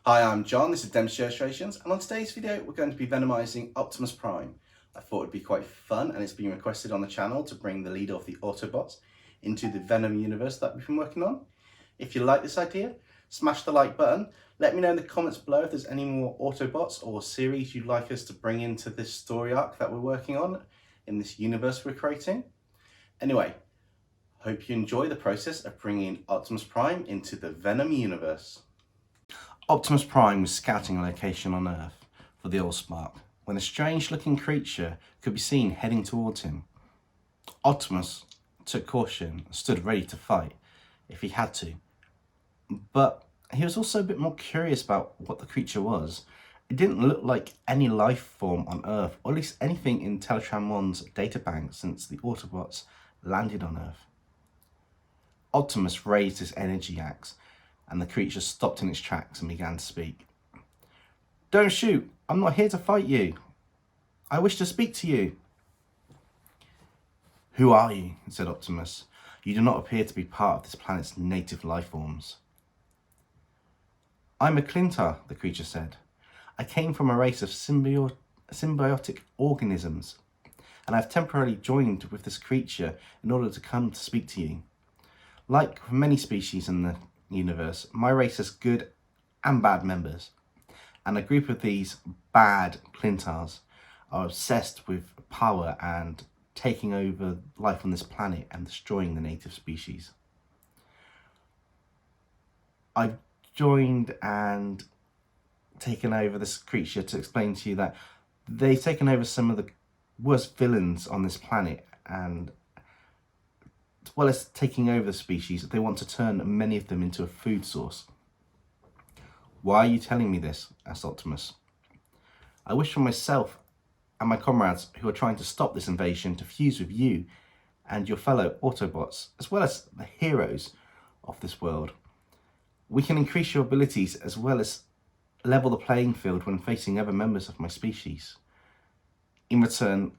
Hi, I'm John, this is DempseyJ Illustrations, and on today's video we're going to be venomizing Optimus Prime. I thought it'd be quite fun, and it's been requested on the channel to bring the leader of the Autobots into the Venom universe that we've been working on. If you like this idea, smash the like button. Let me know in the comments below if there's any more Autobots or series you'd like us to bring into this story arc that we're working on in this universe we're creating. Anyway, hope you enjoy the process of bringing Optimus Prime into the Venom universe. Optimus Prime was scouting a location on Earth for the Allspark when a strange-looking creature could be seen heading towards him. Optimus took caution and stood ready to fight if he had to, but he was also a bit more curious about what the creature was. It didn't look like any life form on Earth, or at least anything in Teletran 1's databank since the Autobots landed on Earth. Optimus raised his energy axe, and the creature stopped in its tracks and began to speak. "Don't shoot! I'm not here to fight you. I wish to speak to you." "Who are you?" said Optimus. "You do not appear to be part of this planet's native life forms." "I'm a Klyntar," the creature said. "I came from a race of symbiotic organisms, and I've temporarily joined with this creature in order to come to speak to you. Like many species in the universe, my race has good and bad members, and a group of these bad Klyntars are obsessed with power and taking over life on this planet and destroying the native species. I've joined and taken over this creature to explain to you that they've taken over some of the worst villains on this planet, and as well as taking over the species, they want to turn many of them into a food source." "Why are you telling me this?" asked Optimus. "I wish for myself and my comrades who are trying to stop this invasion to fuse with you and your fellow Autobots, as well as the heroes of this world. We can increase your abilities as well as level the playing field when facing other members of my species. In return,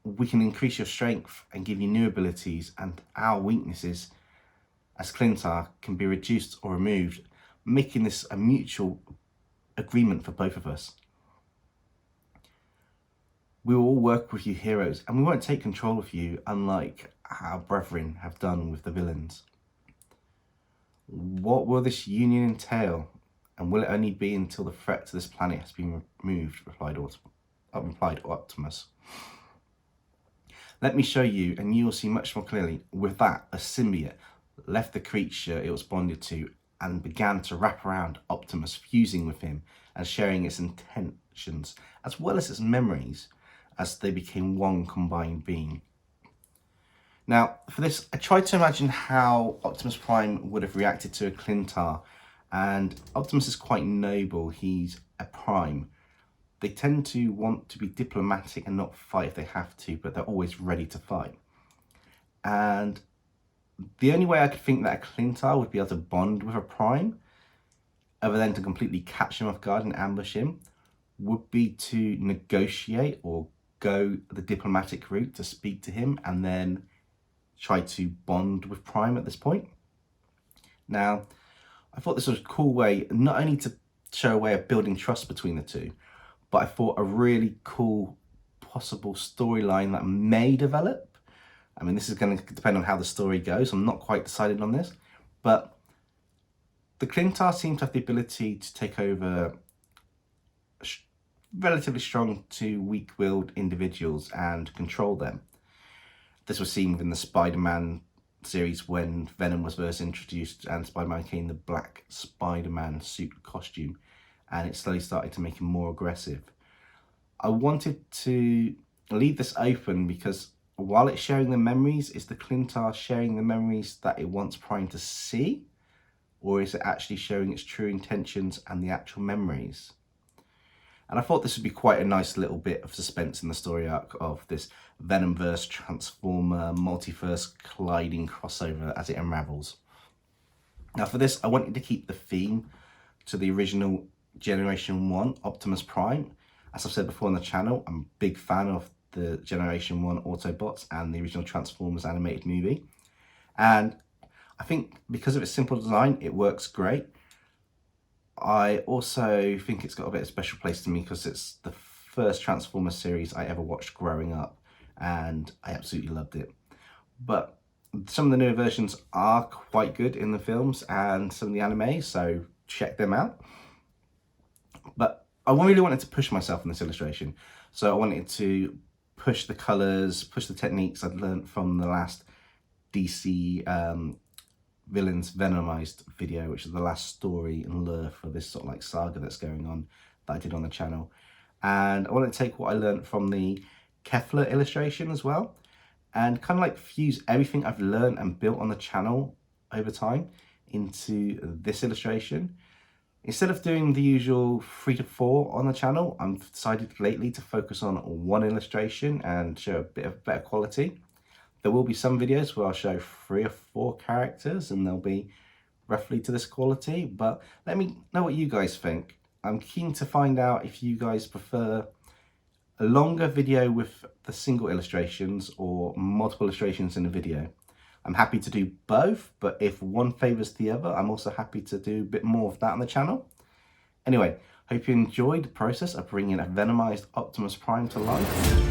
we can increase your strength and give you new abilities, and our weaknesses as Klyntar can be reduced or removed, making this a mutual agreement for both of us. We will all work with you heroes, and we won't take control of you unlike our brethren have done with the villains. What will this union entail, and will it only be until the threat to this planet has been removed?" replied Optimus. "Let me show you, and you will see much more clearly." With that, a symbiote left the creature it was bonded to and began to wrap around Optimus, fusing with him and sharing its intentions as well as its memories as they became one combined being. Now, for this, I tried to imagine how Optimus Prime would have reacted to a Klyntar, and Optimus is quite noble. He's a Prime. They tend to want to be diplomatic and not fight if they have to, but they're always ready to fight. And the only way I could think that a Klyntar would be able to bond with a Prime, other than to completely catch him off guard and ambush him, would be to negotiate or go the diplomatic route to speak to him and then try to bond with Prime at this point. Now, I thought this was a cool way not only to show a way of building trust between the two, but I thought a really cool possible storyline that may develop. I mean, this is going to depend on how the story goes. I'm not quite decided on this, but the Klyntar seem to have the ability to take over relatively strong to weak-willed individuals and control them. This was seen within the Spider-Man series when Venom was first introduced and Spider-Man came in the black Spider-Man suit costume, and it slowly started to make him more aggressive. I wanted to leave this open because while it's sharing the memories, is the Klyntar sharing the memories that it wants Prime to see? Or is it actually showing its true intentions and the actual memories? And I thought this would be quite a nice little bit of suspense in the story arc of this Venom-verse Transformer Multiverse colliding crossover as it unravels. Now for this, I wanted to keep the theme to the original Generation 1 Optimus Prime. As I've said before on the channel, I'm a big fan of the Generation 1 Autobots and the original Transformers animated movie. And I think because of its simple design, it works great. I also think it's got a bit of a special place to me because it's the first Transformers series I ever watched growing up, and I absolutely loved it. But some of the newer versions are quite good in the films and some of the anime, so check them out. But I really wanted to push myself in this illustration. So I wanted to push the colours, push the techniques I'd learned from the last DC Villains Venomized video, which is the last story and lure for this sort of like saga that's going on that I did on the channel. And I wanted to take what I learned from the Kefla illustration as well, and kind of like fuse everything I've learned and built on the channel over time into this illustration. Instead of doing the usual 3 to 4 on the channel, I've decided lately to focus on one illustration and show a bit of better quality. There will be some videos where I'll show 3 or 4 characters and they'll be roughly to this quality, but let me know what you guys think. I'm keen to find out if you guys prefer a longer video with the single illustrations or multiple illustrations in a video. I'm happy to do both, but if one favours the other, I'm also happy to do a bit more of that on the channel. Anyway, hope you enjoyed the process of bringing a Venomized Optimus Prime to life.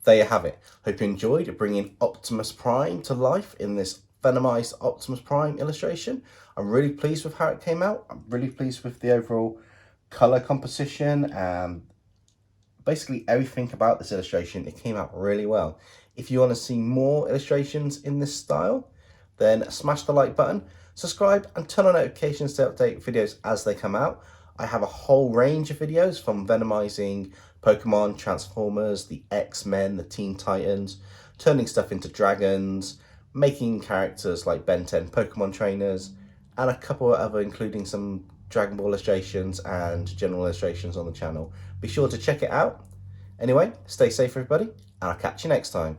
there you have it. Hope you enjoyed bringing Optimus Prime to life in this Venomized Optimus Prime illustration. I'm really pleased with how it came out. I'm really pleased with the overall color composition and basically everything about this illustration. It came out really well. If you want to see more illustrations in this style, then smash the like button, subscribe and turn on notifications to update videos as they come out. I have a whole range of videos from venomizing Pokemon, Transformers, the X-Men, the Teen Titans, turning stuff into dragons, making characters like Ben 10 Pokemon trainers, and a couple of other, including some Dragon Ball illustrations and general illustrations on the channel. Be sure to check it out. Anyway, stay safe everybody, and I'll catch you next time.